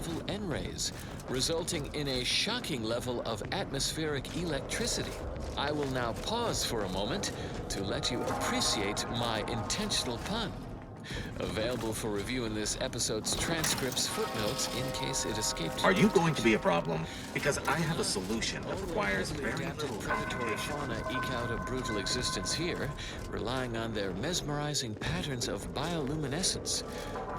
level N-rays, resulting in a shocking level of atmospheric electricity. I will now pause for a moment to let you appreciate my intentional pun. Available for review in this episode's transcripts, footnotes, in case it escaped. Are you going to be a problem? Because I have a solution that requires very little predatory complication. fauna eke out a brutal existence here, relying on their mesmerizing patterns of bioluminescence.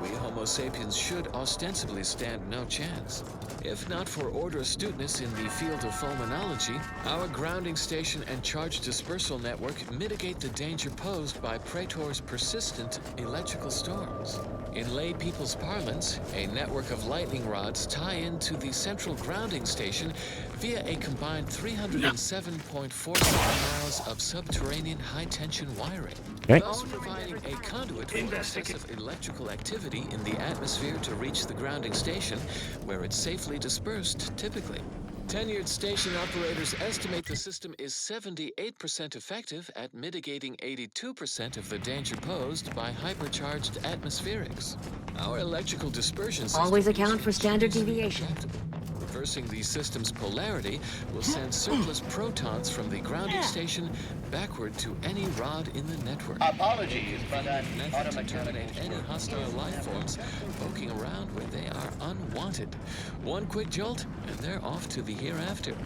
We Homo sapiens should ostensibly stand no chance. If not for Order astuteness in the field of fulminology, our grounding station and charge dispersal network mitigate the danger posed by Praetor's persistent electrical storms. In lay people's parlance, a network of lightning rods tie into the central grounding station via a combined 307.47 miles of subterranean high-tension wiring, thus providing a conduit for excessive electrical activity in the atmosphere to reach the grounding station, where it's safely dispersed typically. Tenured station operators estimate the system is 78% effective at mitigating 82% of the danger posed by hypercharged atmospherics. Our electrical dispersion system Always account for standard is deviation. adaptable. Reversing the system's polarity will send surplus protons from the grounding station backward to any rod in the network. Apologies, but an Method to terminate any hostile life forms poking around where they are unwanted. One quick jolt, and they're off to the hereafter.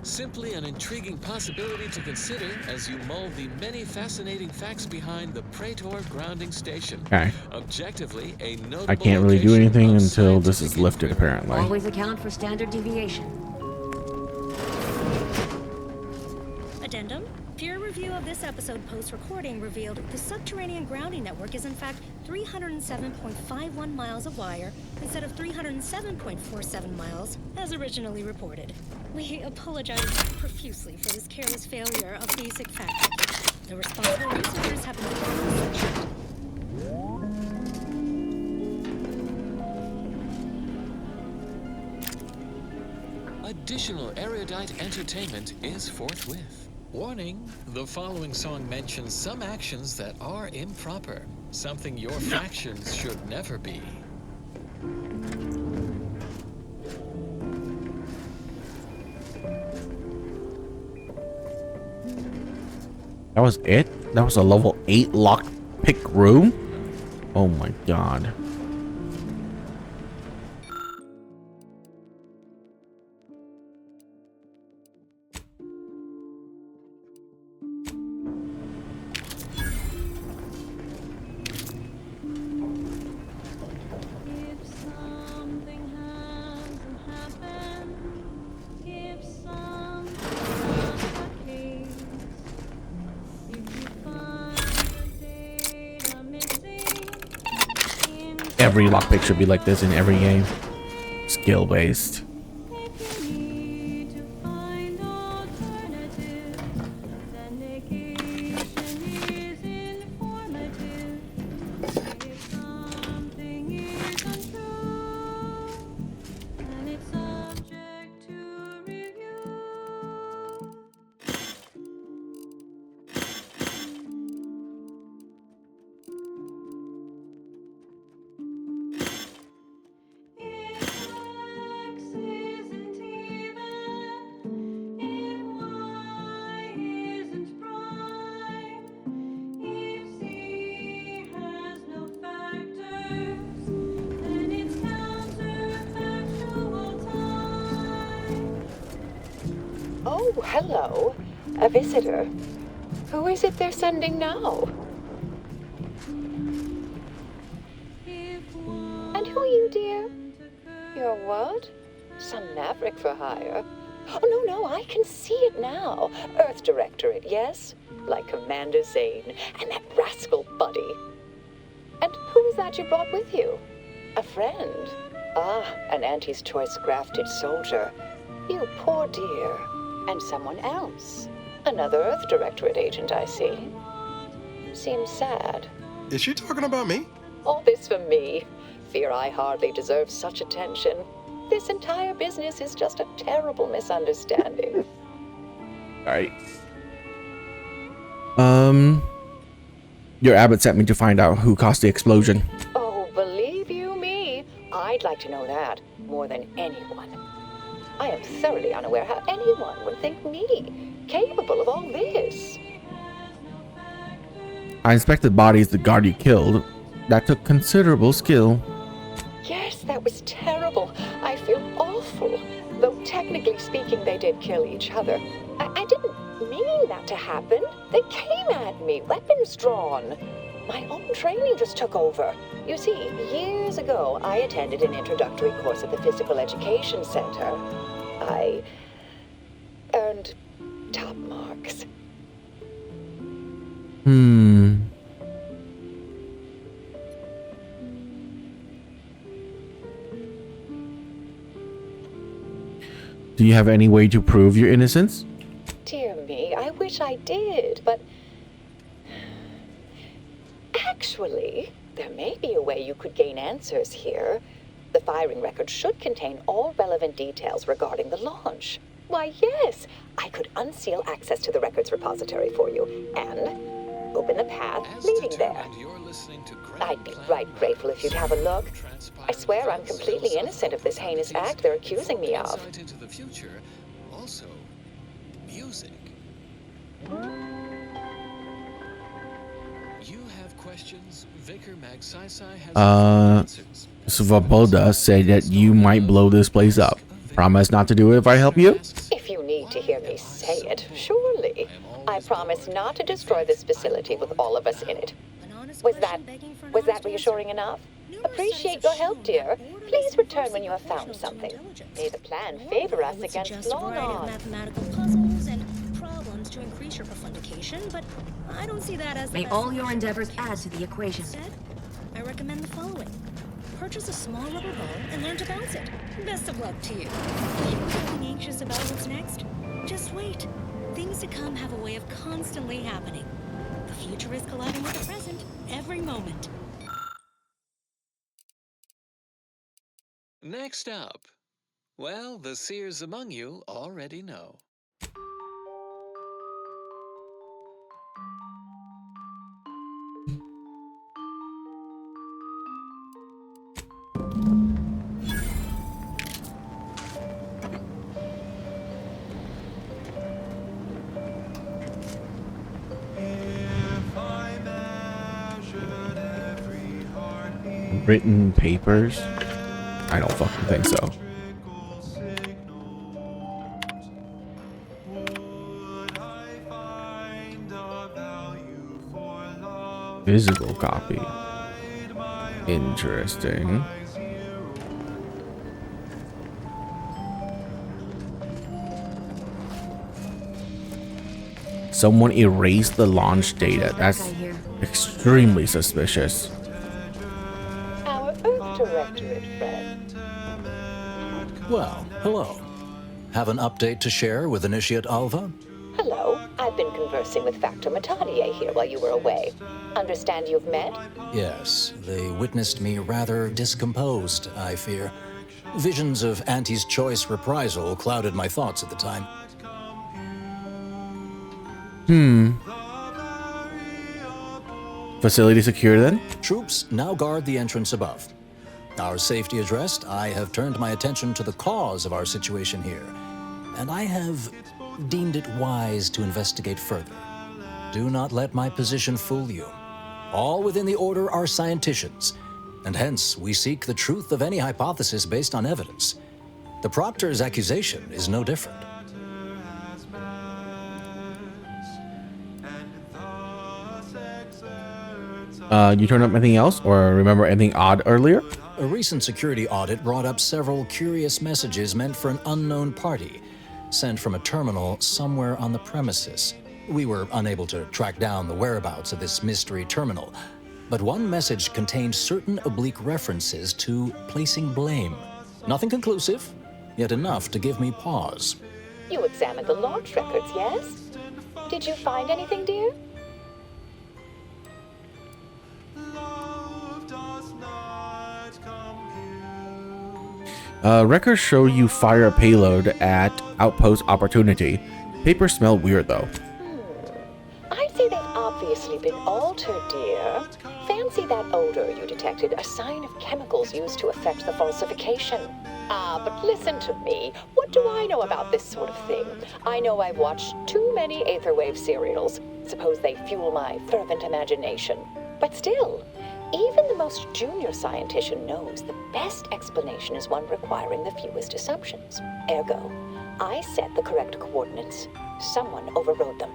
Simply an intriguing possibility to consider as you mull the many fascinating facts behind the Praetor grounding station. Okay. Objectively, a notable I can't really do location anything of until this is scientific lifted, inquiry. apparently. Always account for standard deviation. Addendum. Peer review of this episode post-recording revealed the subterranean grounding network is in fact 307.51 miles of wire instead of 307.47 miles as originally reported. We apologize profusely for this careless failure of basic fact-checking. The responsible researchers have been formally sanctioned. Additional erudite entertainment is forthwith. Warning, the following song mentions some actions that are improper, something your factions should never be. That was it? That was a level 8 locked pick room? Oh my god. Every lockpick should be like this in every game. Skill based. Oh, hello. A visitor. Who is it they're sending now? And who are you, dear? You're what? Some maverick for hire. Oh, no, I can see it now. Earth Directorate, yes? Like Commander Zane and that rascal Buddy. And who is that you brought with you? A friend? Ah, an Auntie's choice grafted soldier. You poor dear. And someone else. Another Earth Directorate agent, I see. Seems sad. Is she talking about me? All this for me. Fear I hardly deserve such attention. This entire business is just a terrible Your abbot sent me to find out who caused the explosion. Oh, believe you me, I'd like to know that more than anyone. I am thoroughly unaware how anyone would think me capable of all this. I inspected bodies the guard you killed. That took considerable skill. Yes, that was terrible. I feel awful. Though technically speaking, they did kill each other. I didn't mean that to happen. They came at me, weapons drawn. My own training just took over. You see, years ago, I attended an introductory course at the Physical Education Center. I earned top marks. Do you have any way to prove your innocence? Dear me, I wish I did, but... Actually, there may be a way you could gain answers here. The firing record should contain all relevant details regarding the launch. Why, yes, I could unseal access to the records repository for you and open the path leading there. I'd be right grateful if you'd have a look. I swear I'm completely innocent of this heinous act they're accusing me of. Into the future, also music. You have questions? Vicar Magsisai has answers. Svoboda said that you might blow this place up. Promise not to do it if I help you? If you need to hear me say it, surely. I promise not to destroy this facility with all of us in it. Was that reassuring enough? Appreciate your help, dear. Please return when you have found something. May the plan favor us against long odds. Mathematical puzzles and problems to increase your profundication, but I don't see that as the May best all your solution. endeavors add to the equation. Instead, I recommend the following. Purchase a small rubber ball and learn to bounce it. Best of luck to you. If you're feeling anxious about what's next, just wait. Things to come have a way of constantly happening. The future is colliding with the present every moment. Next up, well, the seers among you already know. Written papers? I don't fucking think so. Physical copy. Interesting. Someone erased the launch data. That's extremely suspicious. Our Earth Directorate friend. Well, hello. Have an update to share with Initiate Alva? Hello. I've been conversing with Factor Matadier here while you were away. Understand you've met? Yes, they witnessed me rather discomposed, I fear. Visions of Auntie's choice reprisal clouded my thoughts at the time. Facility secure then? Troops now guard the entrance above. Our safety addressed, I have turned my attention to the cause of our situation here, and I have deemed it wise to investigate further. Do not let my position fool you. All within the Order are scienticians, and hence we seek the truth of any hypothesis based on evidence. The Proctor's accusation is no different. You turned up anything else or remember anything odd earlier? A recent security audit brought up several curious messages meant for an unknown party, sent from a terminal somewhere on the premises. We were unable to track down the whereabouts of this mystery terminal, but one message contained certain oblique references to placing blame. Nothing conclusive, yet enough to give me pause. You examined the launch records, yes? Did you find anything, dear? Records show you fire a payload at Outpost Opportunity. Papers smell weird though. I'd say they've obviously been altered, dear. Fancy that odor you detected, a sign of chemicals used to affect the falsification. Ah, but listen to me. What do I know about this sort of thing? I know I've watched too many Aetherwave serials. Suppose they fuel my fervent imagination. But still, even the most junior scientician knows the best explanation is one requiring the fewest assumptions. Ergo, I set the correct coordinates. Someone overrode them.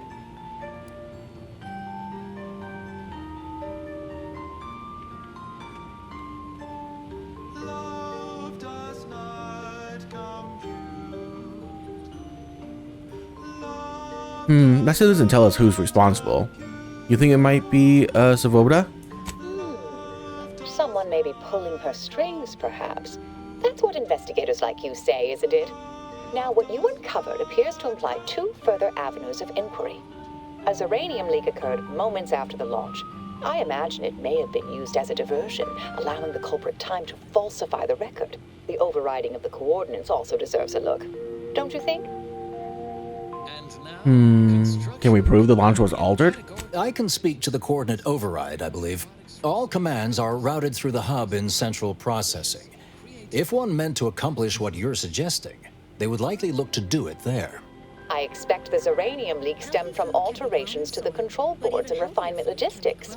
That still doesn't tell us who's responsible. You think it might be, Svoboda? Someone may be pulling her strings, perhaps. That's what investigators like you say, isn't it? Now, what you uncovered appears to imply two further avenues of inquiry. A Zeranium leak occurred moments after the launch. I imagine it may have been used as a diversion, allowing the culprit time to falsify the record. The overriding of the coordinates also deserves a look. Don't you think? Can we prove the launch was altered? I can speak to the coordinate override, I believe. All commands are routed through the hub in central processing. If one meant to accomplish what you're suggesting, they would likely look to do it there. I expect the Zeranium leak stemmed from alterations to the control boards and refinement logistics.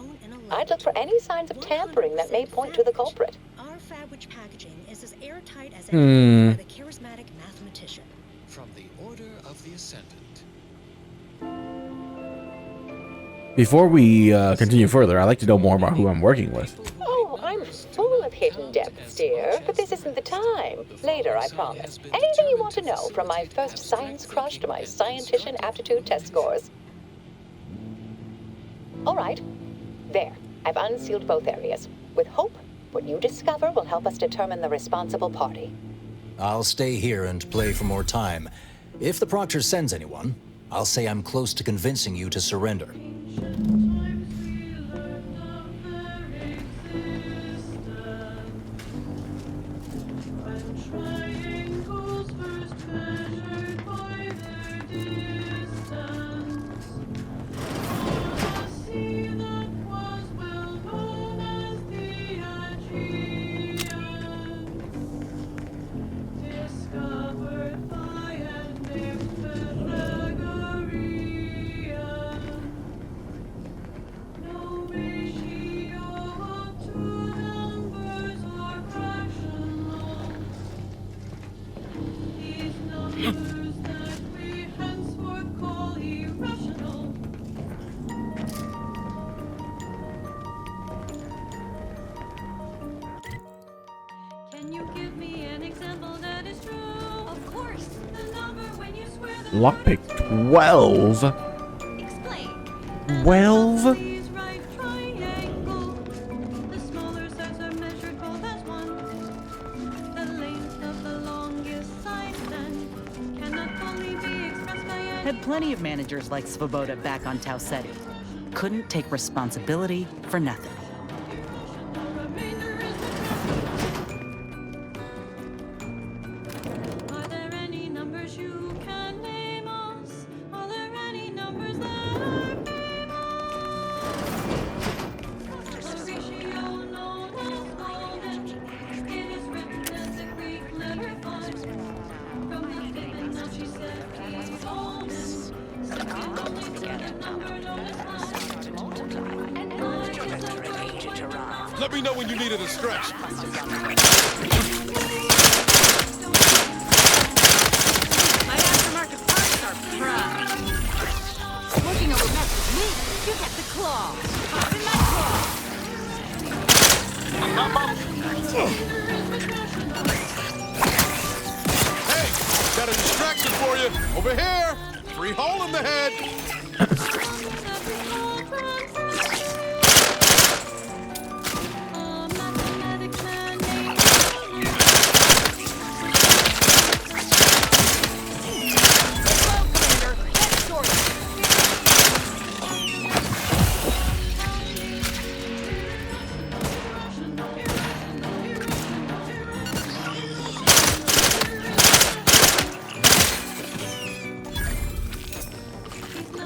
I'd look for any signs of tampering that may point to the culprit. Our fabric packaging is as airtight as ever by the charismatic mathematician. From the Order of the Ascendant. Before we continue further, I'd like to know more about who I'm working with. Oh, I'm full of hidden depths, dear, but this isn't the time. Later, I promise. Anything you want to know, from my first science crush to my scientician aptitude test scores. All right. There. I've unsealed both areas. With hope, what you discover will help us determine the responsible party. I'll stay here and play for more time. If the Proctor sends anyone, I'll say I'm close to convincing you to surrender. Lockpick 12? 12? Had plenty of managers like Svoboda back on Tau Ceti. Couldn't take responsibility for nothing. Let me know when you needed a stretch. My aftermarket parts are proud. Looking over mess with me, you get the claw. Hop in my Hey, got a distraction for you. Over here. 3 hole in the head.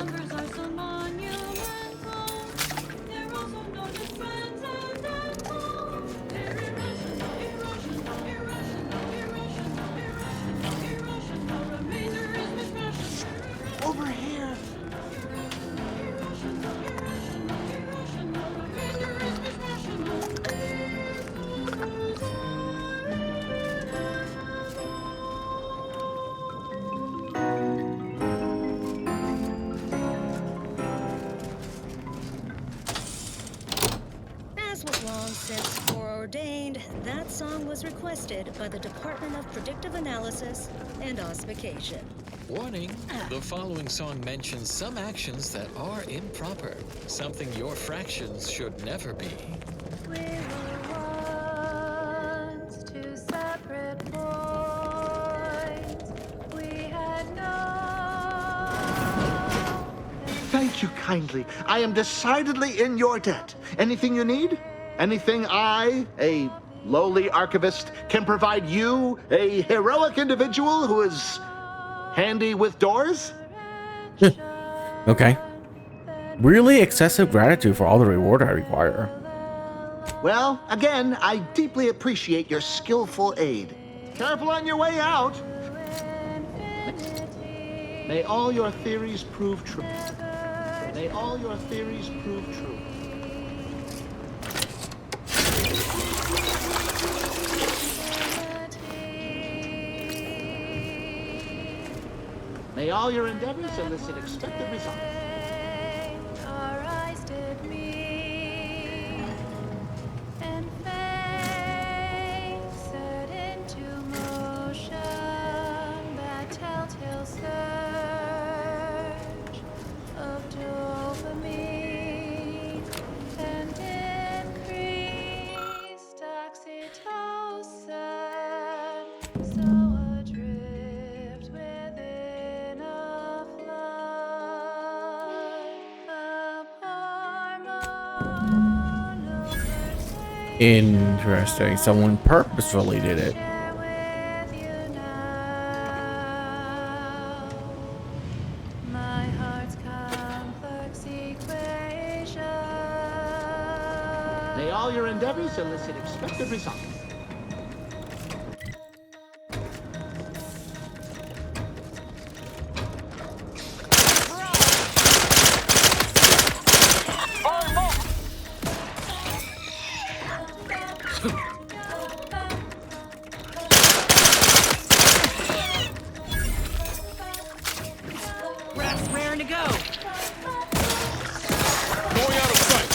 numbers are so was long since foreordained, that song was requested by the Department of Predictive Analysis and Ossification. Warning, the following song mentions some actions that are improper, something your fractions should never be. We were once two separate points. We had no... Thank you kindly. I am decidedly in your debt. Anything you need? Anything I, a lowly archivist, can provide you, a heroic individual who is handy with doors? Okay. Really excessive gratitude for all the reward I require. Well, again, I deeply appreciate your skillful aid. Careful on your way out. May all your theories prove true. May all your theories prove true. May all your endeavors elicit expected results. Our eyes did meet, and fate set into motion that telltale surge of dopamine and increased oxytocin. So adrift within a flood of hormonal pulsation. Interesting. Someone purposefully did it. Share with you now my heart's complex equation. May all your endeavors elicit expected results. Rats raring to go. Going out of sight.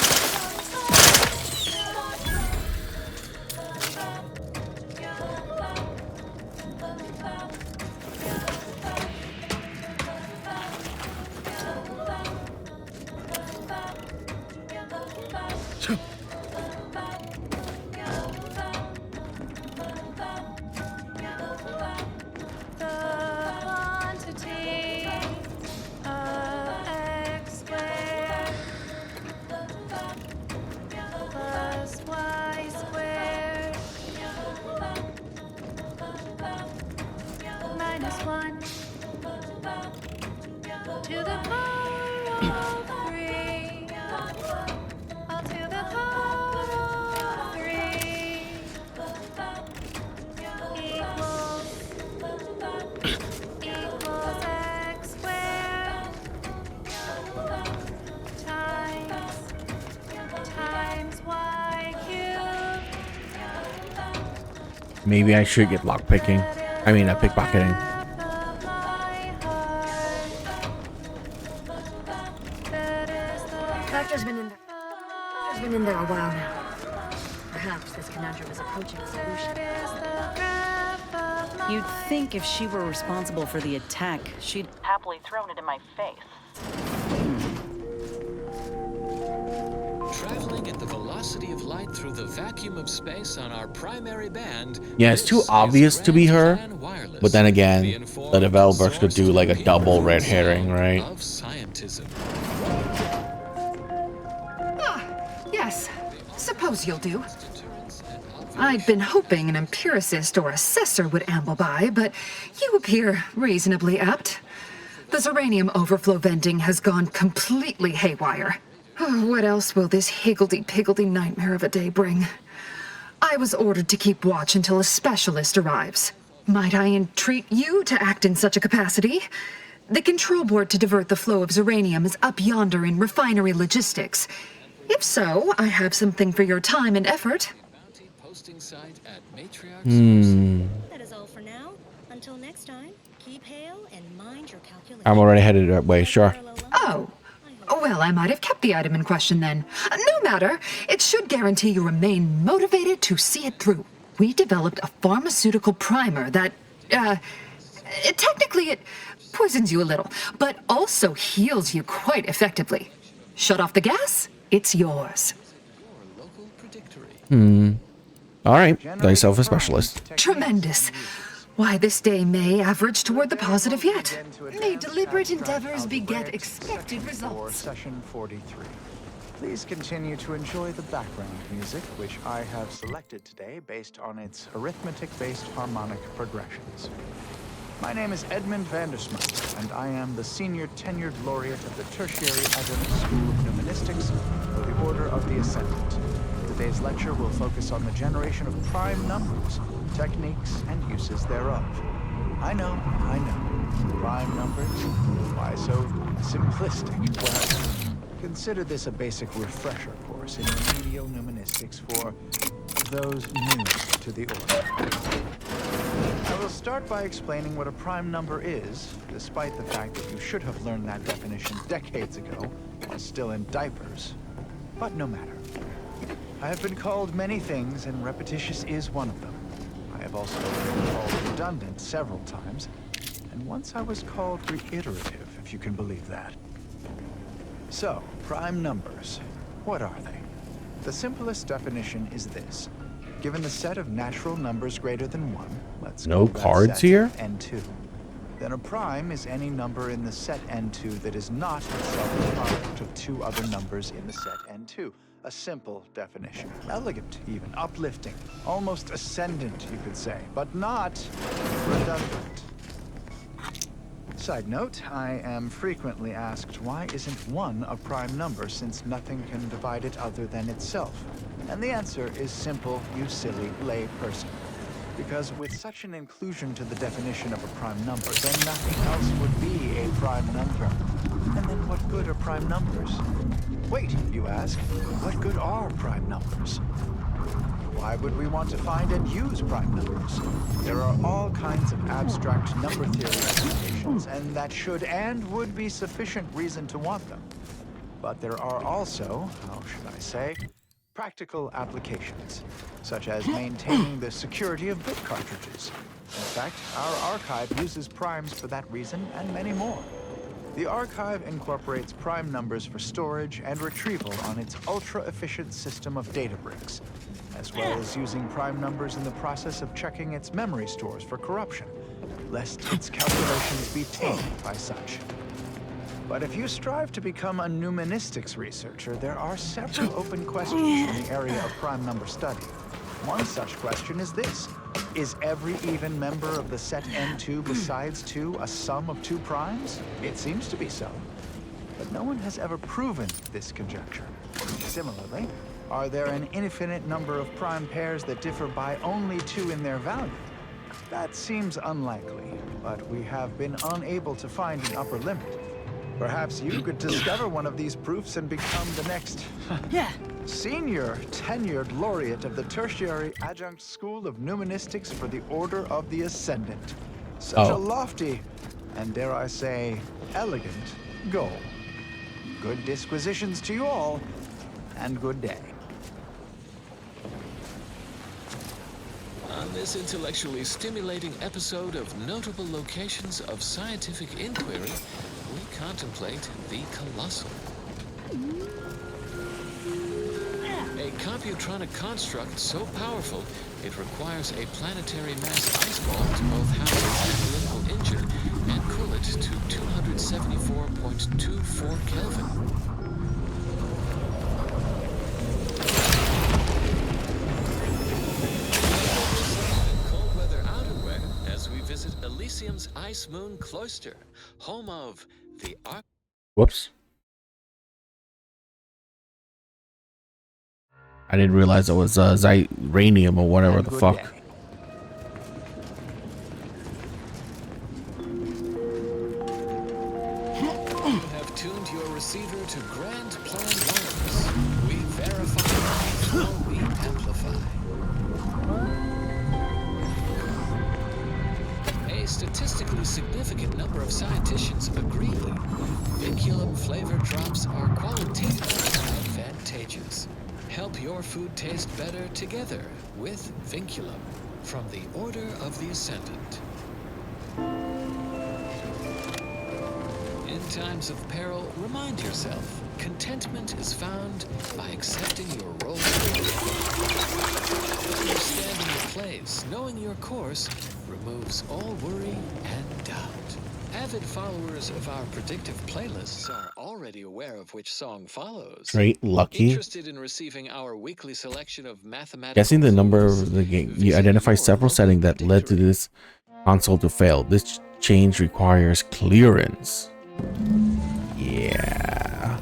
The quantity of x squared plus y squared minus 1 to the power of 3 all to the power of 3 equals x squared times y cubed. Maybe I should get lockpicking. I mean, pickpocketing. Doctor's been in there. Doctor's been in there a while now. Perhaps this conundrum is approaching a solution. You'd think if she were responsible for the attack, she'd happily thrown it in my face. Traveling at the velocity of light through the vacuum of space on our primary band. Yeah, it's too obvious to be her. But then again, the developers could do like a double red herring, right? Of scientism. Yes, suppose you'll do. I'd been hoping an empiricist or assessor would amble by, but you appear reasonably apt. The Zeranium overflow vending has gone completely haywire. Oh, what else will this higgledy-piggledy nightmare of a day bring? I was ordered to keep watch until a specialist arrives. Might I entreat you to act in such a capacity? The control board to divert the flow of Zeranium is up yonder in refinery logistics. If so, I have something for your time and effort. That is all for now. Until next time, keep hail and mind your calculations. I'm already headed that way, sure. Oh, Well, I might have kept the item in question then. No matter. It should guarantee you remain motivated to see it through. We developed a pharmaceutical primer that, technically it poisons you a little, but also heals you quite effectively. Shut off the gas, it's yours. All right, got yourself a specialist. Tremendous. Why, this day may average toward the positive yet. May deliberate endeavors beget expected results. Session 43. Please continue to enjoy the background music, which I have selected today based on its arithmetic-based harmonic progressions. My name is Edmund Vandersmith, and I am the senior tenured laureate of the Tertiary Adjunct School of Nuministics for the Order of the Ascendant. Today's lecture will focus on the generation of prime numbers, techniques, and uses thereof. I know. Prime numbers? Why so simplistic? Well, consider this a basic refresher course in remedial nuministics for those new to the Order. I will start by explaining what a prime number is, despite the fact that you should have learned that definition decades ago while still in diapers. But no matter. I have been called many things, and repetitious is one of them. I have also been called redundant several times, and once I was called reiterative, if you can believe that. So, prime numbers. What are they? The simplest definition is this. Given the set of natural numbers greater than 1, let's no cards here? N2. Then a prime is any number in the set N2 that is not itself a product of two other numbers in the set N2. A simple definition. Elegant, even. Uplifting. Almost ascendant, you could say. But not redundant. Side note, I am frequently asked, why isn't 1 a prime number since nothing can divide it other than itself? And the answer is simple, you silly lay person. Because with such an inclusion to the definition of a prime number, then nothing else would be a prime number. And then what good are prime numbers? Wait, you ask, what good are prime numbers? Why would we want to find and use prime numbers? There are all kinds of abstract number theory applications, and that should and would be sufficient reason to want them. But there are also, how should I say, practical applications, such as maintaining the security of bit cartridges. In fact, our archive uses primes for that reason and many more. The archive incorporates prime numbers for storage and retrieval on its ultra-efficient system of data bricks, as well as using prime numbers in the process of checking its memory stores for corruption, lest its calculations be tainted by such. But if you strive to become a nuministics researcher, there are several open questions in the area of prime number study. One such question is this. Is every even member of the set N2 besides 2 a sum of 2 primes? It seems to be so. But no one has ever proven this conjecture. Similarly, are there an infinite number of prime pairs that differ by only 2 in their value? That seems unlikely, but we have been unable to find an upper limit. Perhaps you could discover one of these proofs and become the next senior tenured laureate of the Tertiary Adjunct School of Nuministics for the Order of the Ascendant. Such a lofty, and dare I say, elegant goal. Good disquisitions to you all, and good day. On this intellectually stimulating episode of Notable Locations of Scientific Inquiry, we contemplate the Colossal. A computronic construct so powerful, it requires a planetary mass ice ball to both house its analytical engine and cool it to 274.24 Kelvin. Cold weather outerwear as we visit Elysium's Ice Moon Cloister, home of the Ark. Whoops. I didn't realize it was Zyranium or whatever the fuck. You have tuned your receiver to Grand Plan Wireless. We verify while we amplify. A statistically significant number of scientists agree. Vinculum flavor drops are qualitatively advantageous. Help your food taste better together with Vinculum from the Order of the Ascendant. In times of peril, remind yourself, contentment is found by accepting your role. Understanding the place, knowing your course, removes all worry and doubt. Avid followers of our predictive playlists are already aware of which song follows. Straight lucky. Interested in receiving our weekly selection of mathematical Guessing the number clues? of the game, you identify several settings that led to this console to fail. This change requires clearance. Yeah.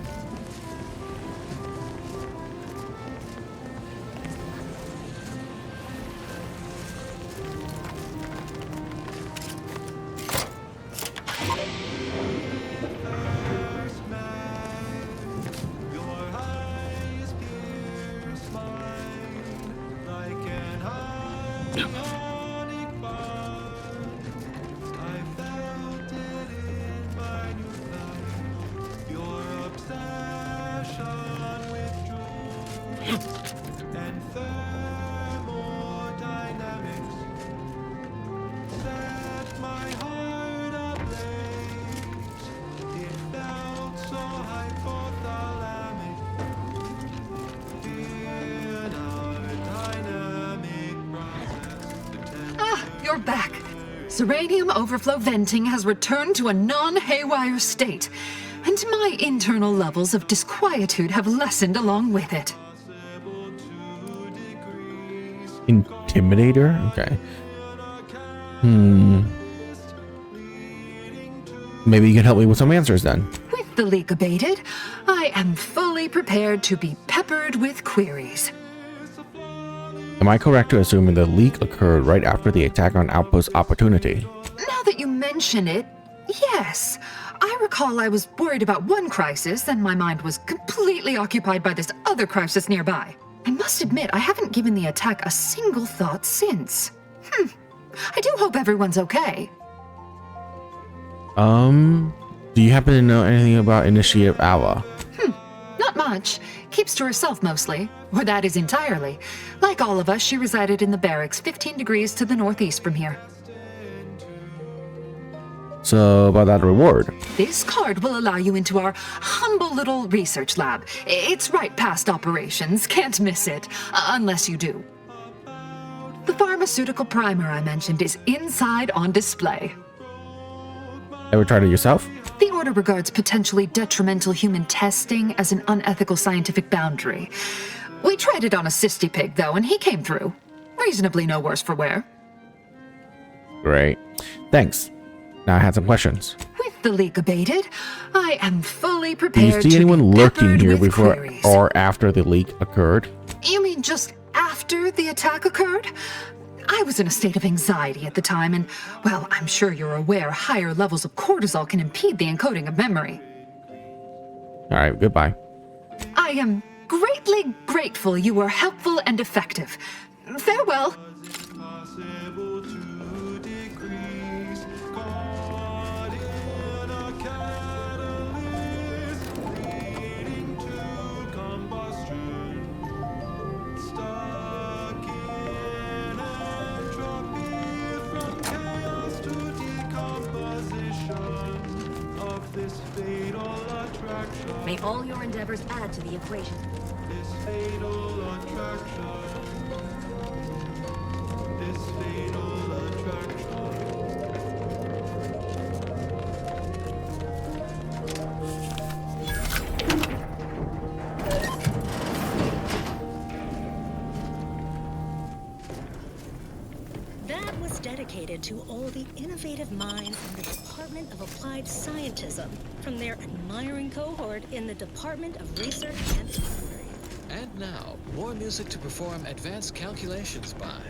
You're back. Serenium overflow venting has returned to a non-haywire state, and my internal levels of disquietude have lessened along with it. Intimidator? Okay. Maybe you can help me with some answers then. With the leak abated, I am fully prepared to be peppered with queries. Am I correct to assume the leak occurred right after the attack on Outpost Opportunity? Now that you mention it, yes. I recall I was worried about one crisis, and my mind was completely occupied by this other crisis nearby. I must admit, I haven't given the attack a single thought since. I do hope everyone's okay. Do you happen to know anything about Initiative Ava? Not much. Keeps to herself mostly. Or that is entirely. Like all of us, she resided in the barracks 15 degrees to the northeast from here. So, about that reward. This card will allow you into our humble little research lab. It's right past operations. Can't miss it. Unless you do. The pharmaceutical primer I mentioned is inside on display. Ever tried it yourself? The Order regards potentially detrimental human testing as an unethical scientific boundary. We tried it on a cysty pig, though, and he came through. Reasonably no worse for wear. Great. Thanks. Now I had some questions. With the leak abated, I am fully Do prepared you see anyone lurking here with before queries. or after the leak occurred? You mean just after the attack occurred? I was in a state of anxiety at the time, and, well, I'm sure you're aware higher levels of cortisol can impede the encoding of memory. Alright, goodbye. I am greatly grateful you were helpful and effective. Farewell. May all your endeavors add to the equation. This fatal attraction. This fatal attraction. That was dedicated to all the innovative minds in the Department of Applied Scientism from their admiring cohort in the Department of Research and Discovery. And now, more music to perform advanced calculations by.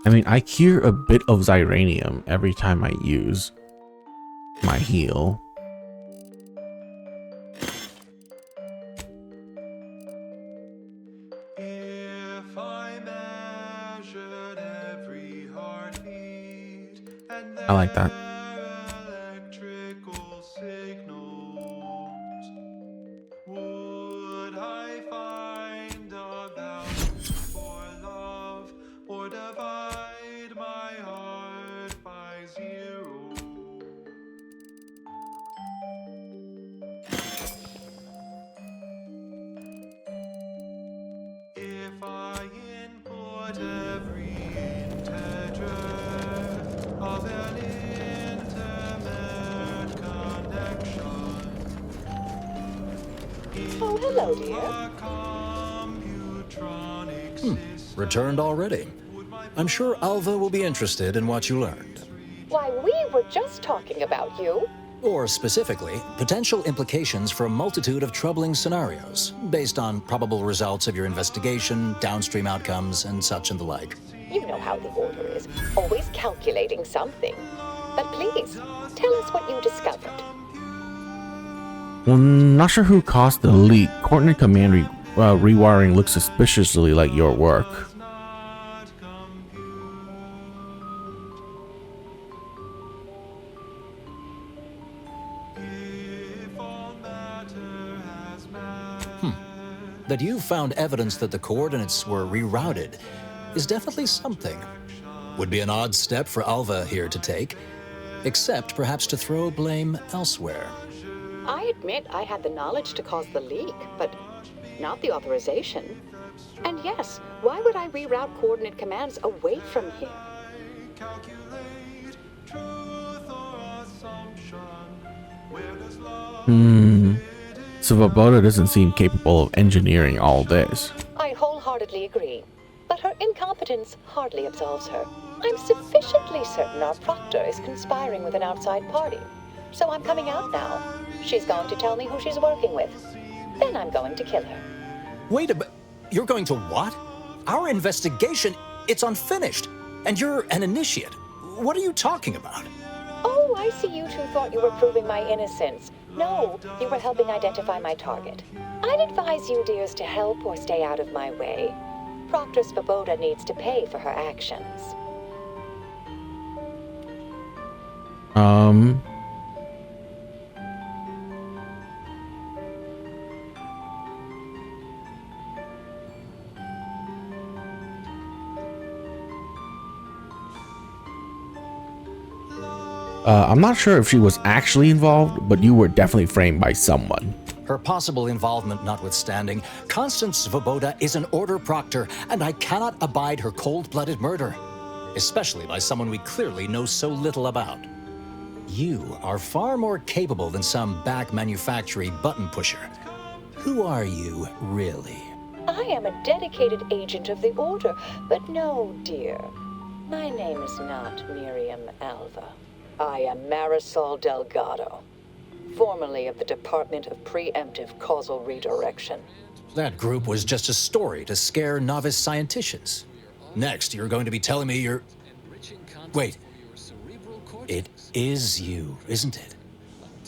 I mean, I cure a bit of Xyranium every time I use my heal. If I measured every heartbeat I like that. Electrical signals. Would I find a value for love or divide my heart by zero? If I input every integer of an intimate connection Oh, hello, dear. Returned already. I'm sure Alva will be interested in what you learned. Why, we were just talking about you. Or specifically, potential implications for a multitude of troubling scenarios, based on probable results of your investigation, downstream outcomes, and such and the like. You know how the Order is, always calculating something. But please, tell us what you discovered. Well, not sure who caused the leak. Coordinate command rewiring looks suspiciously like your work. That you found evidence that the coordinates were rerouted is definitely something. Would be an odd step for Alva here to take, except perhaps to throw blame elsewhere. I admit I had the knowledge to cause the leak, but not the authorization. And yes, why would I reroute coordinate commands away from here? Svoboda doesn't seem capable of engineering all this. I wholeheartedly agree, but her incompetence hardly absolves her. I'm sufficiently certain our proctor is conspiring with an outside party, so I'm coming out now. She's going to tell me who she's working with. Then I'm going to kill her. Wait a minute. You're going to what? Our investigation, it's unfinished. And you're an initiate. What are you talking about? Oh, I see you two thought you were proving my innocence. No, you were helping identify my target. I'd advise you dears to help or stay out of my way. Proctor Svoboda needs to pay for her actions. I'm not sure if she was actually involved, but you were definitely framed by someone. Her possible involvement notwithstanding, Constance Svoboda is an Order proctor, and I cannot abide her cold-blooded murder, especially by someone we clearly know so little about. You are far more capable than some back manufacturing button pusher. Who are you, really? I am a dedicated agent of the Order, but no, dear. My name is not Miriam Alva. I am Marisol Delgado, formerly of the Department of Preemptive Causal Redirection. That group was just a story to scare novice scienticians. Next, you're going to be telling me you're... Wait. It is you, isn't it?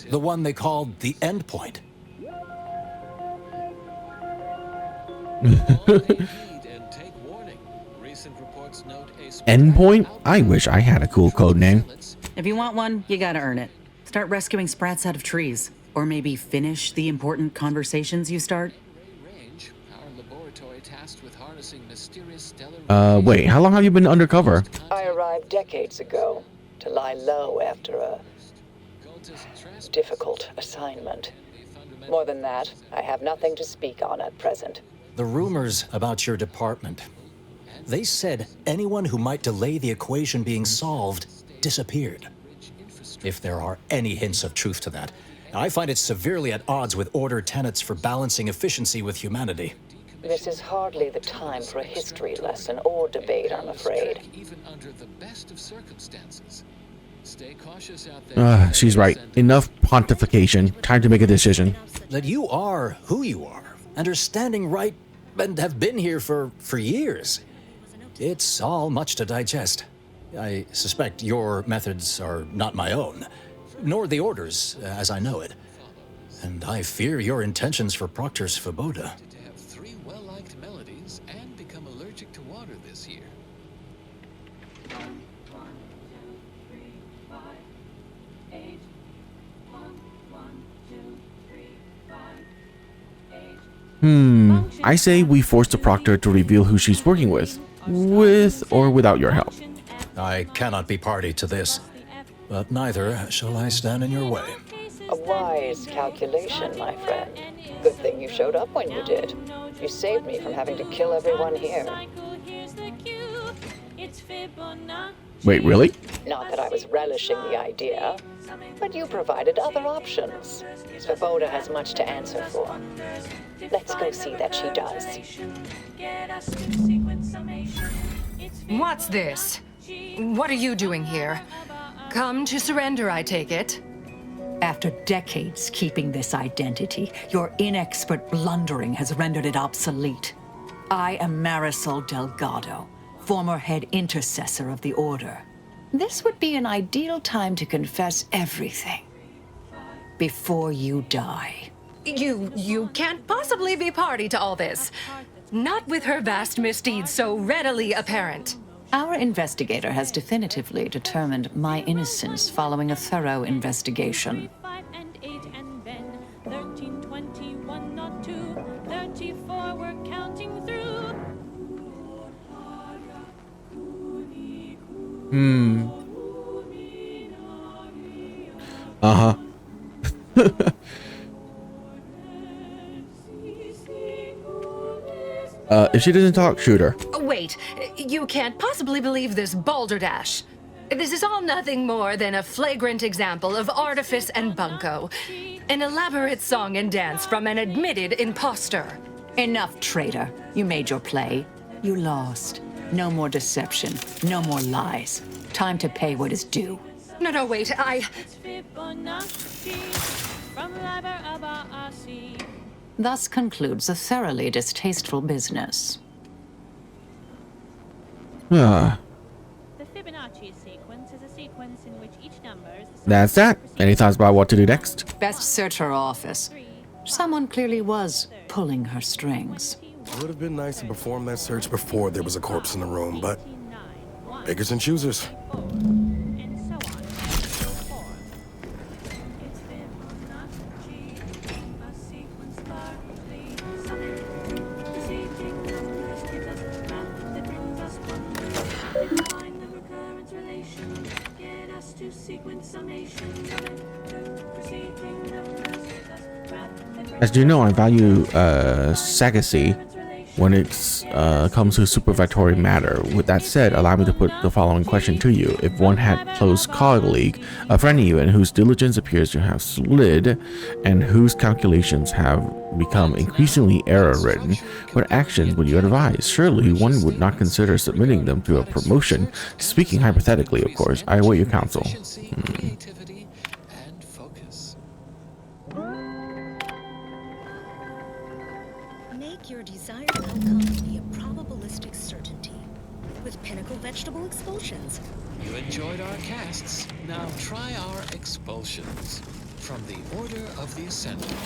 The one they called the Endpoint. Endpoint? I wish I had a cool code name. If you want one, you gotta earn it. Start rescuing sprats out of trees. Or maybe finish the important conversations you start. Wait, how long have you been undercover? I arrived decades ago to lie low after a difficult assignment. More than that, I have nothing to speak on at present. The rumors about your department. They said anyone who might delay the equation being solved disappeared. If there are any hints of truth to that, I find it severely at odds with Order tenets for balancing efficiency with humanity. This is hardly the time for a history lesson or debate, I'm afraid. Even under the best of circumstances. Stay cautious out there. She's right. Enough pontification. Time to make a decision. That you are who you are, and are standing right, and have been here for years. It's all much to digest. I suspect your methods are not my own, nor the Order's, as I know it. And I fear your intentions for Proctor Svoboda. To have 3 well-liked melodies and become allergic to water this year. I say we force the proctor to reveal who she's working with or without your help. I cannot be party to this, but neither shall I stand in your way. A wise calculation, my friend. Good thing you showed up when you did. You saved me from having to kill everyone here. Wait, really? Not that I was relishing the idea, but you provided other options. Svoboda has much to answer for. Let's go see that she does. What's this? What are you doing here? Come to surrender, I take it? After decades keeping this identity, your inexpert blundering has rendered it obsolete. I am Marisol Delgado, former head intercessor of the Order. This would be an ideal time to confess everything before you die. You can't possibly be party to all this. Not with her vast misdeeds so readily apparent. Our investigator has definitively determined my innocence following a thorough investigation. 5 and 8 and then 13, 21, not 2, 34, we're counting through. Uh-huh. If she doesn't talk, shoot her. Wait, you can't possibly believe this balderdash. This is all nothing more than a flagrant example of artifice and bunco. An elaborate song and dance from an admitted imposter. Enough, traitor. You made your play. You lost. No more deception. No more lies. Time to pay what is due. No, wait, Thus concludes a thoroughly distasteful business. Ah. The Fibonacci sequence is a sequence in which each number is the That's that. Any thoughts about what to do next? Best search her office. Someone clearly was pulling her strings. It would have been nice to perform that search before there was a corpse in the room, but beggars and choosers. As you know, I value sagacity when it comes to supervisory matter. With that said, allow me to put the following question to you. If one had close colleague, a friend of you, and whose diligence appears to have slid, and whose calculations have become increasingly error-ridden, what actions would you advise? Surely one would not consider submitting them to a promotion. Speaking hypothetically, of course. I await your counsel. Your desired outcome be a probabilistic certainty with pinnacle vegetable expulsions. You enjoyed our casts. Now try our expulsions. From the Order of the Ascendant.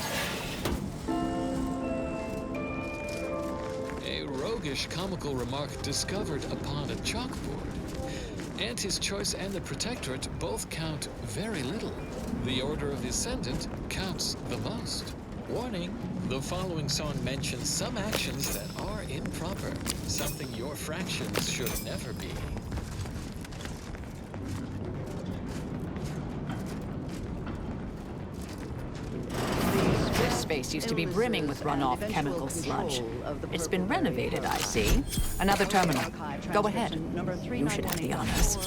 A roguish comical remark discovered upon a chalkboard. And his choice and the Protectorate both count very little. The Order of the Ascendant counts the most. Warning, the following song mentions some actions that are improper, something your fractions should never be. This space used to be brimming with runoff chemical sludge. It's been renovated, I see. Another terminal. Go ahead. You should have the honors.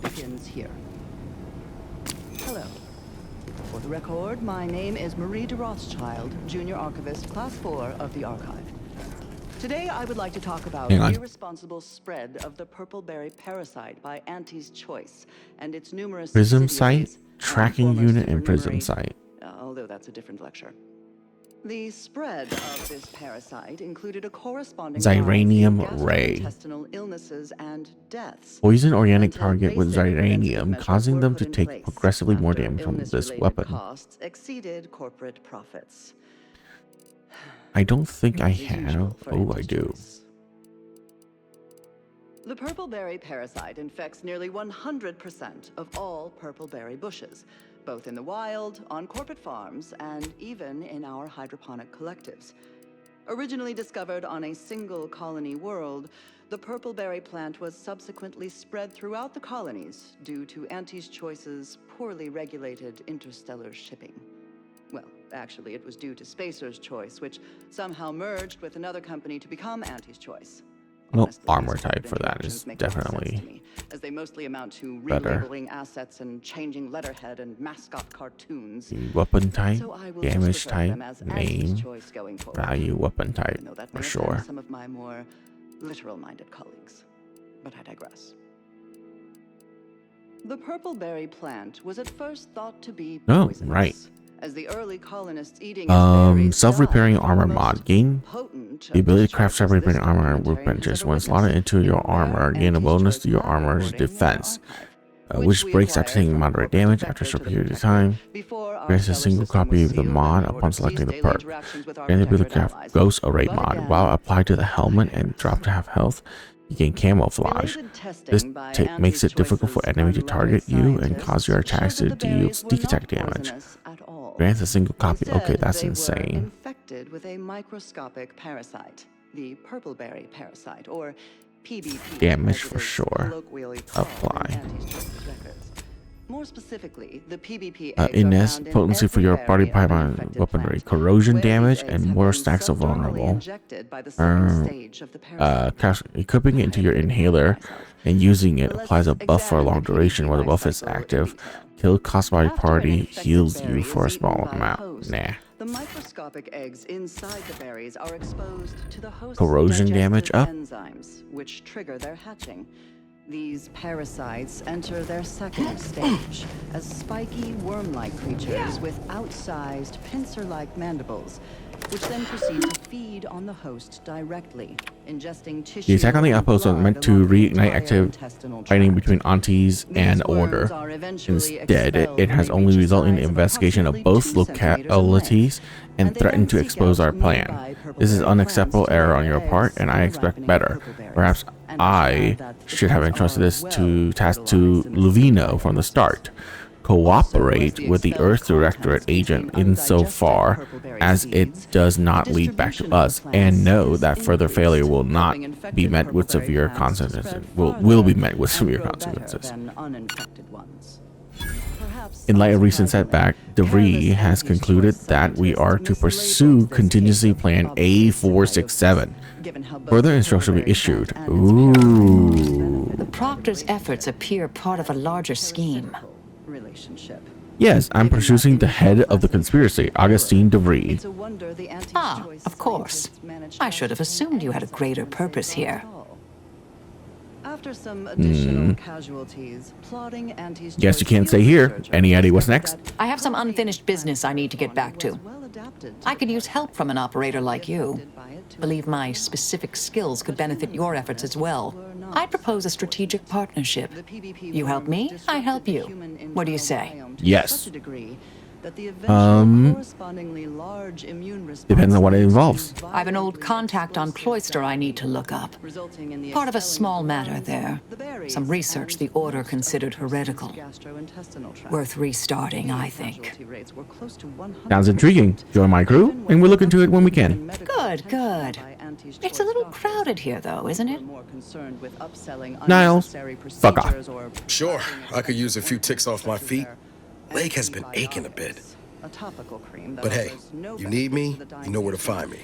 Begins here. Hello. For the record, my name is Marie de Rothschild, Junior Archivist, Class 4 of the Archive. Today, I would like to talk about the irresponsible spread of the purple-berry parasite by Auntie's Choice and its numerous Prism Site, Tracking Unit, and Prism Site. Although that's a different lecture. The spread of this parasite included a corresponding Xyranium ray. intestinal illnesses and deaths. Poison organic target with xyranium, causing them to take progressively more damage from this weapon. Costs exceeded corporate profits. I don't think I have. Oh, I do. The purple-berry parasite infects nearly 100% of all purple-berry bushes, both in the wild, on corporate farms, and even in our hydroponic collectives. Originally discovered on a single colony world, the purpleberry plant was subsequently spread throughout the colonies due to Auntie's Choice's poorly regulated interstellar shipping. Well, actually, it was due to Spacer's Choice, which somehow merged with another company to become Auntie's Choice. No Honestly, armor these type for that interactions is make little sense to definitely me, as they mostly amount to better. relabeling assets and changing letterhead and mascot cartoons. The weapon type, So I will damage just refer to them type, as Auntie's name, Choice going forward. value, weapon type, I know that for may sure. offend some of my more literal-minded colleagues, but I digress. The purpleberry plant was at first thought to be Oh, poisonous, right. as the early colonists eating its berries Self-repairing died from armor the mod. most Gain potent the of ability to craft discharges this self-repairing armor and documentarian has workbenches. ever When slotted witnessed. into your A rare armor, gain a Auntie's bonus Choice to your lab armor's recording in our defense, archive, which we breaks after acquired taking from moderate corporate damage after a defector short to the period of defector time. before our Grants a stellar single system copy was of the sealed mod in order upon to cease selecting the daily perk. interactions with our Gain the ability to protectorate craft allies. Ghost Array But mod. again, While applied to the helmet and drop to have health, you gain camouflage. belated This testing by makes Auntie's it difficult for Choice's enemy to unlettered target you and scientists cause your attacks showed to that the deal berries were sneak not attack damage. poisonous at all. Grants a single copy. Instead, Okay, that's they were insane. infected with a microscopic parasite, the purpleberry parasite, or PBP. Damage as it for is sure. colloquially called in Apply. Auntie's Choice's records. More specifically, the PBP eggs are Innes, found in potency for every your body berry of an pipeline infected weaponry, plant, corrosion where these damage, eggs and have more been stacks of subdermally vulnerable. injected by the second stage of the Equipping it into your inhaler and using it applies a buff for a long duration. While the buff is active, kill cost by party heals you for a small amount. Nah. The microscopic eggs inside the berries are exposed to the host's Corrosion damage up. enzymes, which trigger their hatching. These parasites enter their second stage as spiky worm-like creatures with outsized pincer-like mandibles, which then proceed to feed on the host directly, ingesting tissue. The attack on the and outpost was blood meant to along the reignite entire active intestinal fighting tract. between aunties and order. Instead, it has only resulted in the investigation of both localities and threatened to expose our plan. This is unacceptable error on your part, and I expect better. Perhaps I should have entrusted this task to Luvino from the start. Cooperate with the Earth Directorate agent insofar as it does not lead back to us, and know that further failure will not be met with severe consequences. Will be met with severe consequences. In light of recent setback, DeVries has concluded that we are to pursue contingency plan A467. Further instruction will be issued. Ooh. The Proctor's efforts appear part of a larger scheme. Relationship. Yes, I'm pursuing the head of the conspiracy, Augustine DeVries. Ah, of course. I should have assumed you had a greater purpose here. After some additional casualties, plotting Auntie's Guess you Choice can't stay field here. research Any idea what's next? I have some unfinished business I need to get back to. I could use help from an operator like you. Believe my specific skills could benefit your efforts as well. I propose a strategic partnership. You help me, I help you. What do you say? Yes. Depends on what it involves. I have an old contact on Cloister I need to look up. Part of a small matter there. Some research the Order considered heretical. Worth restarting, I think. Sounds intriguing. Join my crew, and we'll look into it when we can. Good, good. It's a little crowded here, though, isn't it? Niles, fuck off. Sure, I could use a few ticks off my feet. Leg has been aching a bit. But hey, you need me, you know where to find me.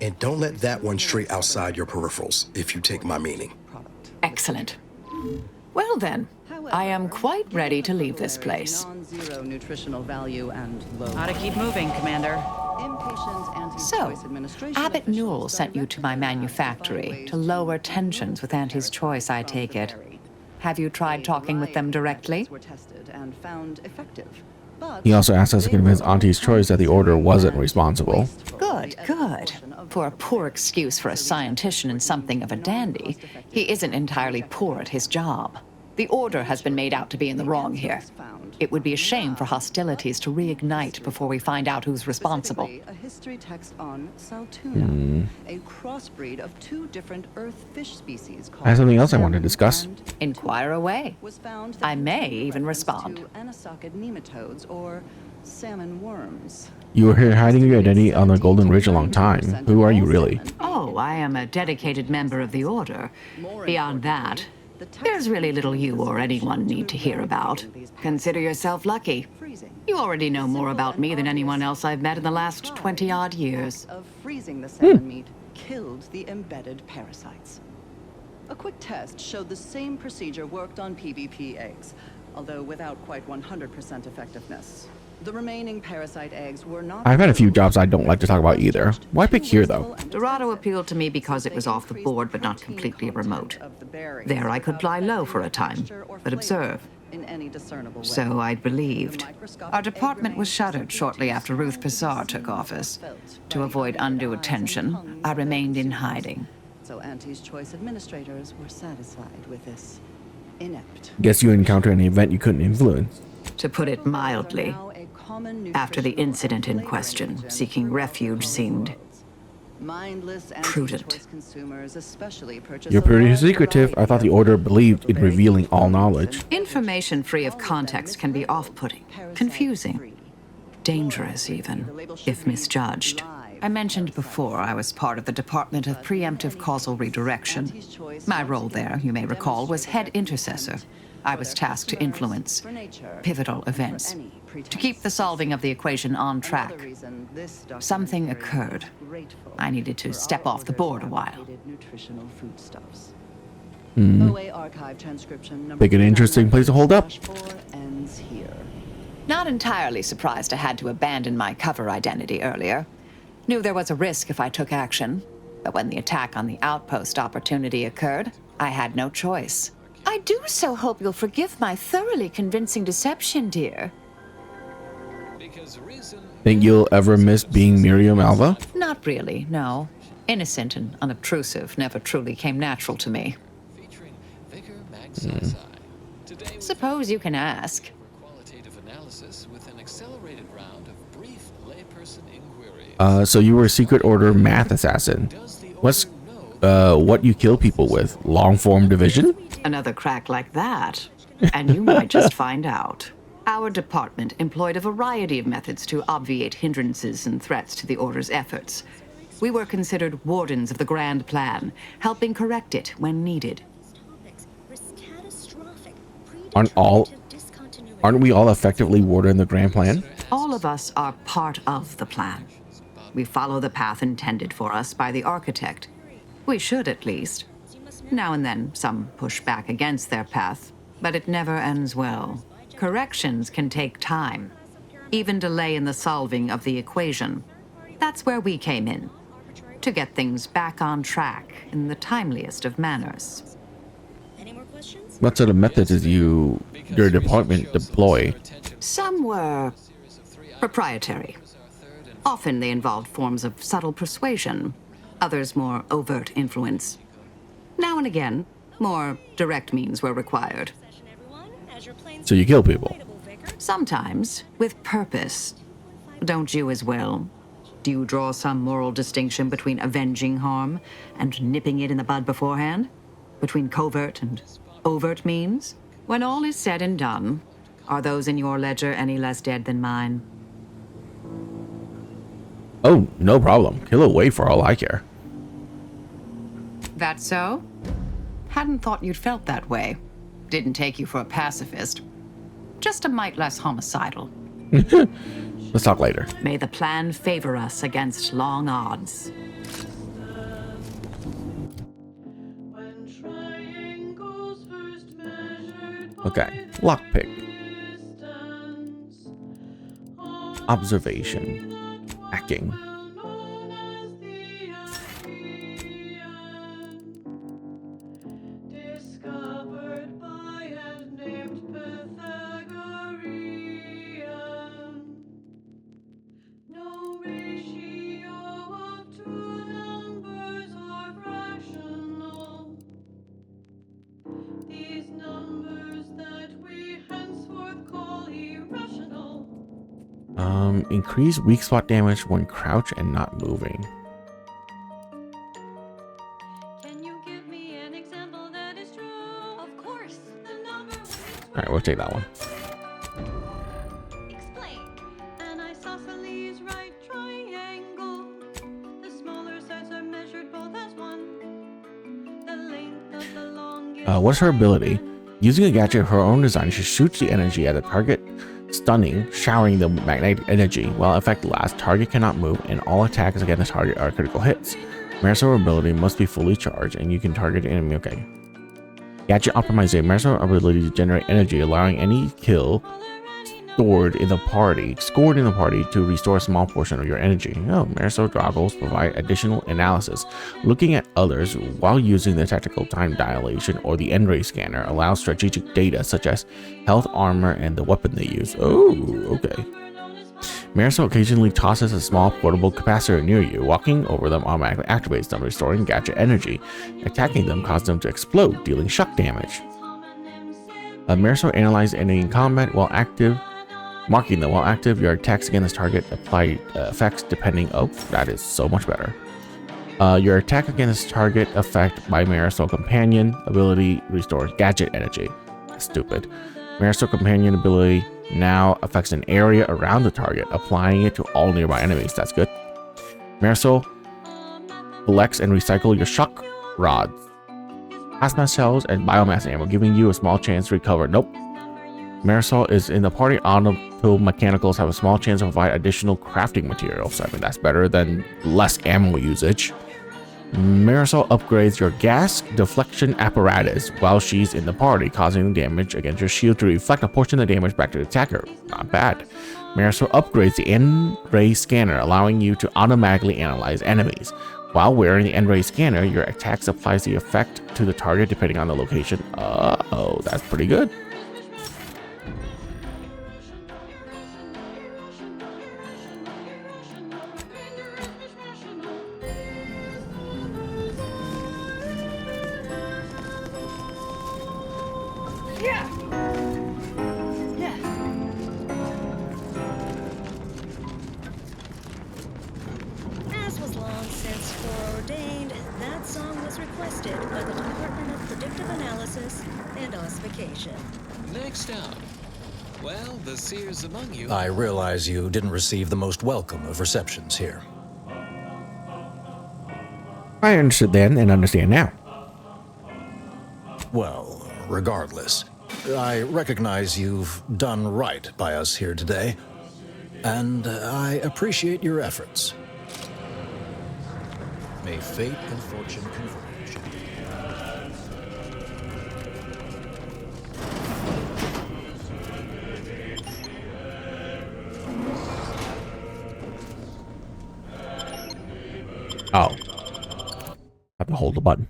And don't let that one stray outside your peripherals, if you take my meaning. Excellent. Well then, I am quite ready to leave this place. Non-zero nutritional value and low. Gotta keep moving, Commander. So, Abbott Newell sent you to my manufactory to lower tensions with Auntie's Choice, I take it. Have you tried talking with them directly? And found effective. He also asked us to convince Auntie's Choice that the Order wasn't responsible. Good, good. For a poor excuse for a scientician and something of a dandy, he isn't entirely poor at his job. The Order has been made out to be in the wrong here. It would be a shame for hostilities to reignite before we find out who's responsible. A history text on Saltuna, a crossbreed of two different Earth fish species called I have something else I want to discuss. Inquire away. I may even respond. to anisakid nematodes or salmon worms. You were here hiding your identity on the Golden Ridge a long time. Who are you really? Oh, I am a dedicated member of the Order. Beyond that, there's really little you or anyone need to hear about. Consider yourself lucky. You already know more about me than anyone else I've met in the last 20-odd years. Of freezing the salmon meat killed the embedded parasites. A quick test showed the same procedure worked on PvP eggs, although without quite 100% effectiveness. The remaining parasite eggs were not... I've had a few jobs I don't like to talk about either. Why pick here, though? Dorado appealed to me because it was off the board, but not completely remote. There I could lie low for a time, but observe. So I'd believed. Our department was shuttered shortly after Ruth Pissar took office. To avoid undue attention, I remained in hiding. So Auntie's Choice administrators were satisfied with this inept... Guess you encountered an event you couldn't influence. To put it mildly, after the incident in question, seeking refuge seemed prudent. You're pretty secretive. I thought the Order believed in revealing all knowledge. Information free of context can be off-putting, confusing, dangerous even, if misjudged. I mentioned before I was part of the Department of Preemptive Causal Redirection. My role there, you may recall, was head intercessor. I was tasked to influence pivotal events, to keep the solving of the equation on track. Something occurred. I needed to step off the board a while. Pick an interesting place to hold up. Not entirely surprised I had to abandon my cover identity earlier. Knew there was a risk if I took action, but when the attack on the outpost opportunity occurred, I had no choice. I do so hope you'll forgive my thoroughly convincing deception, dear. Think you'll ever miss being Miriam Alva? Not really, no. Innocent and unobtrusive never truly came natural to me. Suppose you can ask. So you were a secret order math assassin. What you kill people with? Long-form division? Another crack like that, and you might just find out. Our department employed a variety of methods to obviate hindrances and threats to the Order's efforts. We were considered wardens of the grand plan, helping correct it when needed. Aren't we all effectively warding the grand plan? All of us are part of the plan. We follow the path intended for us by the architect. We should, at least. Now and then, some push back against their path, but it never ends well. Corrections can take time, even delay in the solving of the equation. That's where we came in, to get things back on track in the timeliest of manners. What sort of methods did your department deploy? Some were proprietary. Often they involved forms of subtle persuasion, others more overt influence. Now and again, more direct means were required. So you kill people? Sometimes, with purpose. Don't you as well? Do you draw some moral distinction between avenging harm and nipping it in the bud beforehand? Between covert and overt means? When all is said and done, are those in your ledger any less dead than mine? Oh, no problem. Kill away for all I care. That so? Hadn't thought you'd felt that way. Didn't take you for a pacifist. Just a mite less homicidal. Let's talk later. May the plan favor us against long odds. Okay, lockpick. Observation. Hacking. Increase weak spot damage when crouch and not moving. Alright, we'll take that one. Explain. And I saw Sally's right What's her ability? Using a gadget of her own design, she shoots the energy at the target, stunning, showering the magnetic energy. While effect lasts, target cannot move, and all attacks against the target are critical hits. Marisol ability must be fully charged, and you can target the enemy. Okay. Gadget optimization. Marisol ability to generate energy, allowing any kill scored in the party to restore a small portion of your energy. Oh, Marisol goggles provide additional analysis. Looking at others while using the tactical time dilation or the N-ray scanner allows strategic data such as health, armor, and the weapon they use. Oh, okay. Marisol occasionally tosses a small portable capacitor near you. Walking over them automatically activates them, restoring gadget energy. Attacking them causes them to explode, dealing shock damage. Marisol analyzes enemy in combat while active. Marking them while active, your attacks against target apply effects depending. Oh, that is so much better. Your attack against target effect by Marisol Companion ability restores gadget energy. Stupid. Marisol Companion ability now affects an area around the target, applying it to all nearby enemies. That's good. Marisol collects and recycle your shock rods, plasma cells, and biomass ammo, giving you a small chance to recover. Nope. Marisol is in the party. Auto mechanicals have a small chance to provide additional crafting materials. I mean, that's better than less ammo usage. Marisol upgrades your gas deflection apparatus while she's in the party, causing damage against your shield to reflect a portion of the damage back to the attacker. Not bad. Marisol upgrades the N-ray scanner, allowing you to automatically analyze enemies. While wearing the N-ray scanner, your attacks applies the effect to the target depending on the location. Oh, that's pretty good. As was long since foreordained, that song was requested by the Department of Predictive Analysis and Ossification. Next up. Well, the seers among you. I realize you didn't receive the most welcome of receptions here. I understood then and understand now. Well, regardless, I recognize you've done right by us here today, and I appreciate your efforts. May fate and fortune converge. Oh. Have to hold the button.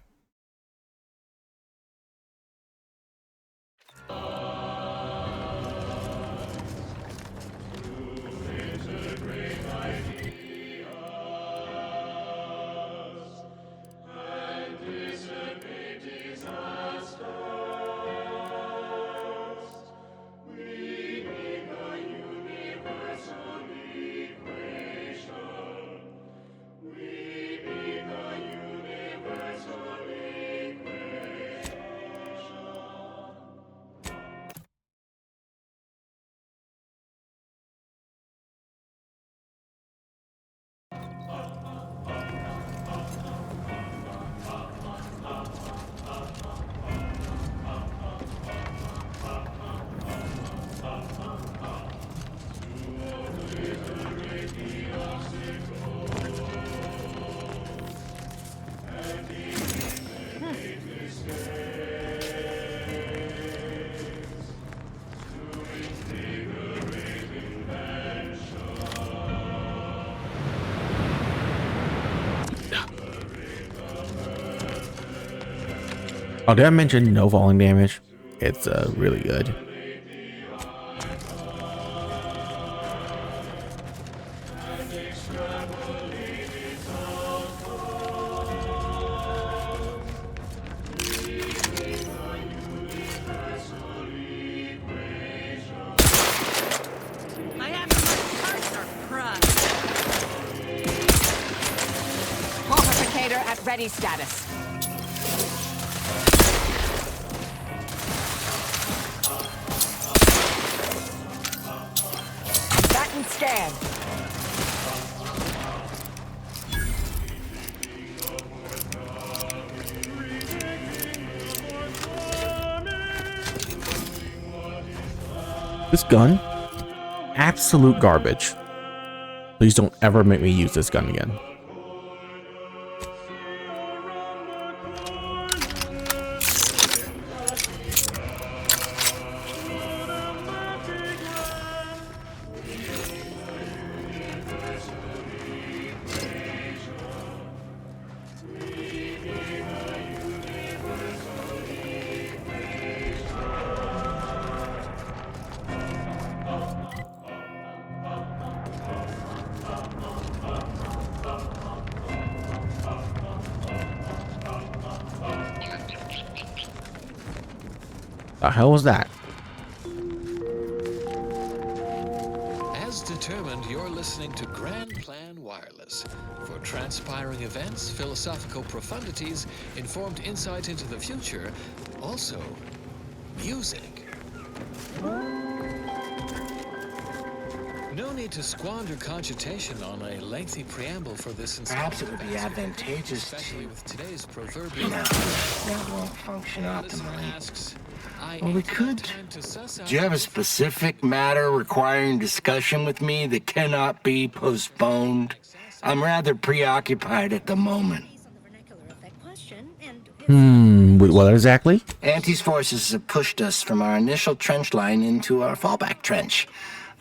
Oh, did I mention no falling damage? It's really good. My aftermarket parts are crushed. Multiplicator at ready status. Batten scan. This gun, absolute garbage. Please don't ever make me use this gun again. The hell was that? As determined, you're listening to Grand Plan Wireless. For transpiring events, philosophical profundities, informed insight into the future, also music. No need to squander cogitation on a lengthy preamble for this installment. Perhaps it would be advantageous especially with today's proverbial. No, that won't function optimally. Asks, Well, we could. Do you have a specific matter requiring discussion with me that cannot be postponed? I'm rather preoccupied at the moment. With what exactly? Auntie's forces have pushed us from our initial trench line into our fallback trench,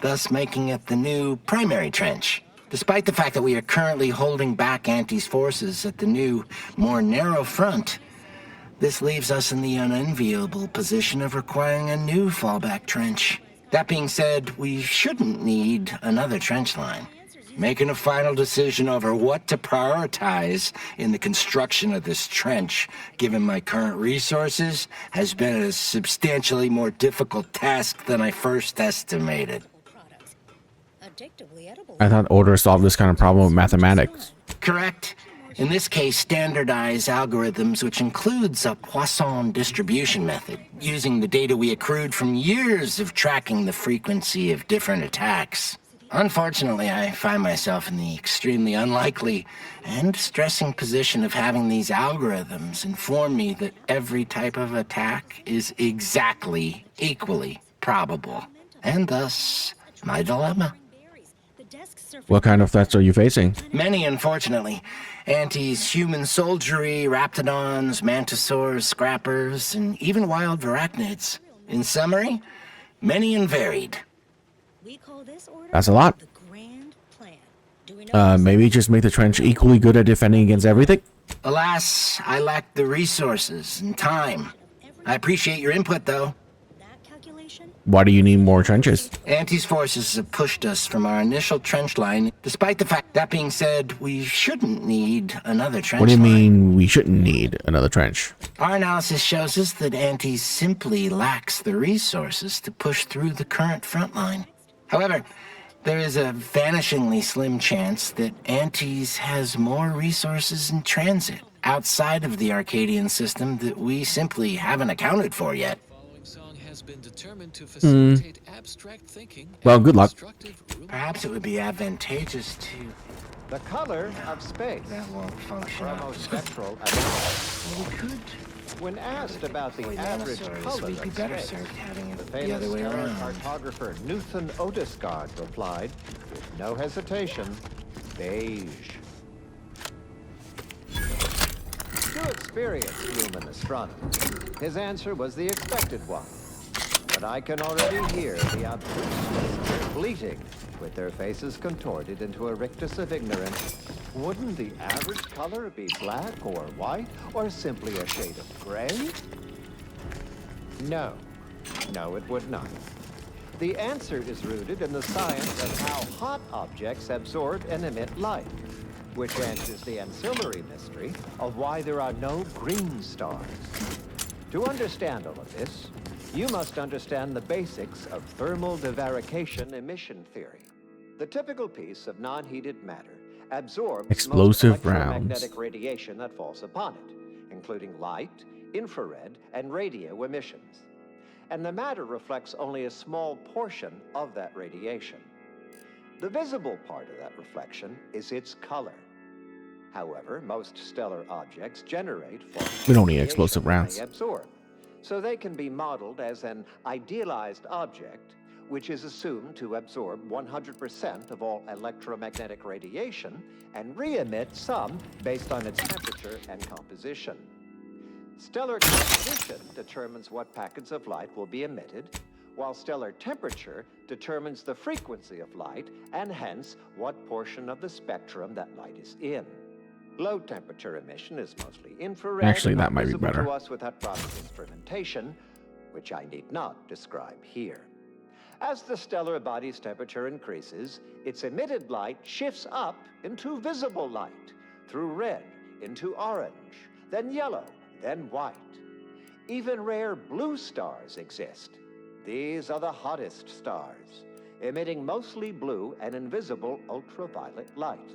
thus making it the new primary trench. Despite the fact that we are currently holding back Auntie's forces at the new, more narrow front, this leaves us in the unenviable position of requiring a new fallback trench. That being said, we shouldn't need another trench line. Making a final decision over what to prioritize in the construction of this trench, given my current resources, has been a substantially more difficult task than I first estimated. I thought order solved this kind of problem with mathematics. Correct. In this case, standardized algorithms, which includes a Poisson distribution method, using the data we accrued from years of tracking the frequency of different attacks. Unfortunately, I find myself in the extremely unlikely and stressing position of having these algorithms inform me that every type of attack is exactly equally probable, and thus my dilemma. What kind of threats are you facing? Many, unfortunately. Auntie's human soldiery, raptidons, mantisaurs, scrappers, and even wild arachnids. In summary, many and varied. That's a lot. Maybe just make the trench equally good at defending against everything? Alas, I lack the resources and time. I appreciate your input, though. Why do you need more trenches? Auntie's forces have pushed us from our initial trench line, despite the fact that being said, we shouldn't need another trench line. What do you mean we shouldn't need another trench? Our analysis shows us that Auntie simply lacks the resources to push through the current front line. However, there is a vanishingly slim chance that Auntie's has more resources in transit outside of the Arcadian system that we simply haven't accounted for yet. Well, good luck. Perhaps it would be advantageous to... The color of space. That won't function. Spectral Well, we could... When asked about the average color we'd be of better space, served having it the the other famous way terror around. cartographer Newton Otisgard replied, with no hesitation, beige. To experienced human astronomers, his answer was the expected one. But I can already hear the obtuse bleating, with their faces contorted into a rictus of ignorance. Wouldn't the average color be black or white, or simply a shade of gray? No. No, it would not. The answer is rooted in the science of how hot objects absorb and emit light, which answers the ancillary mystery of why there are no green stars. To understand all of this, you must understand the basics of thermal divarication emission theory. The typical piece of non-heated matter absorbs Explosive most rounds. electromagnetic radiation that falls upon it, including light, infrared, and radio emissions. And the matter reflects only a small portion of that radiation. The visible part of that reflection is its color. However, most stellar objects generate We don't need explosive rounds. they absorb, so they can be modeled as an idealized object which is assumed to absorb 100% of all electromagnetic radiation and re-emit some based on its temperature and composition. Stellar composition determines what packets of light will be emitted, while stellar temperature determines the frequency of light and hence what portion of the spectrum that light is in. Low temperature emission is mostly infrared. Actually, and that not might be visible better. to us without proper instrumentation, which I need not describe here. As the stellar body's temperature increases, its emitted light shifts up into visible light, through red into orange, then yellow, then white. Even rare blue stars exist. These are the hottest stars, emitting mostly blue and invisible ultraviolet light.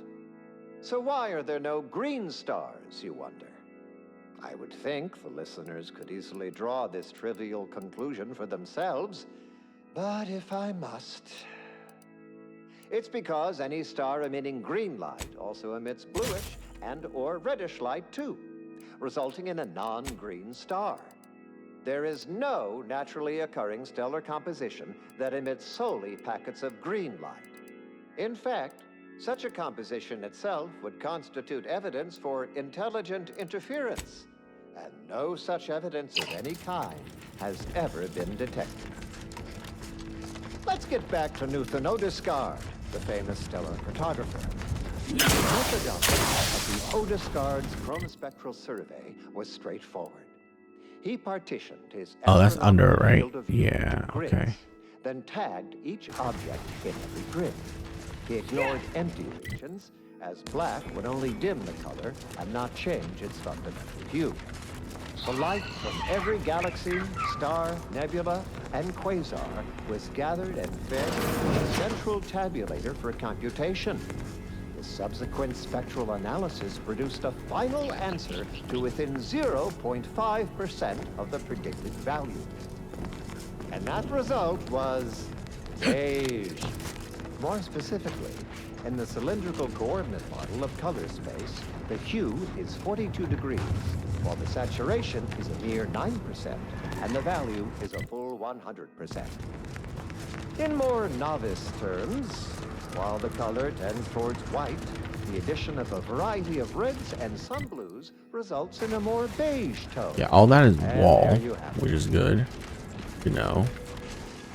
So why are there no green stars, you wonder? I would think the listeners could easily draw this trivial conclusion for themselves, but if I must... It's because any star emitting green light also emits bluish and/or reddish light too, resulting in a non-green star. There is no naturally occurring stellar composition that emits solely packets of green light. In fact, such a composition itself would constitute evidence for intelligent interference, and no such evidence of any kind has ever been detected. Let's get back to Newton Odescard, the famous stellar cartographer. The methodology of the Odescard's chromospectral survey was straightforward. He partitioned his Oh, that's under, astronomical right? field of view Yeah, into grids, okay. then tagged each object in every grid. He ignored empty regions, as black would only dim the color and not change its fundamental hue. The light from every galaxy, star, nebula, and quasar was gathered and fed to a central tabulator for computation. The subsequent spectral analysis produced a final answer to within 0.5% of the predicted value. And that result was beige. More specifically, in the cylindrical coordinate model of color space, the hue is 42 degrees, while the saturation is a mere 9%, and the value is a full 100%. In more novice terms, while the color tends towards white, the addition of a variety of reds and some blues results in a more beige tone. Yeah, all that is And wall, there you have it. which is good. You know.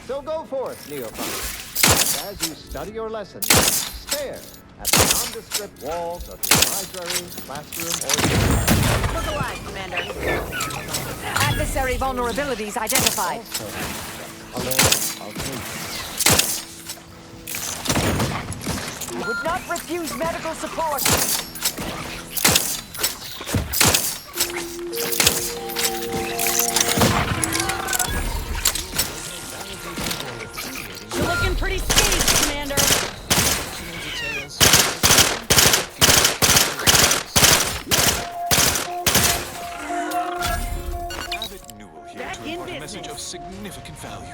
So go forth, neophyte. As you study your lessons, stare at the nondescript walls of your library, classroom, or... Look alive, Commander. Adversary vulnerabilities identified. I would not refuse medical support. You're looking pretty staged, Commander. A message of significant value,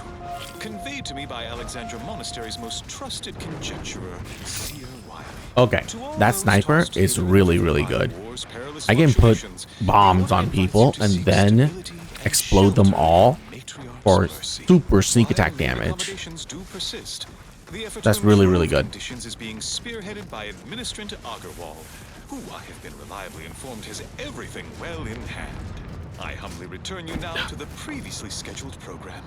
conveyed to me by Alexandria Monastery's most trusted conjecturer, Seer Wiley. Okay, that sniper is really, really good. I can put bombs on people and then explode them all for super sneak attack damage. That's really, really good. Conditions is being spearheaded by Administrator Agarwal, who I have been reliably informed has everything well in hand. I humbly return you now to the previously scheduled program.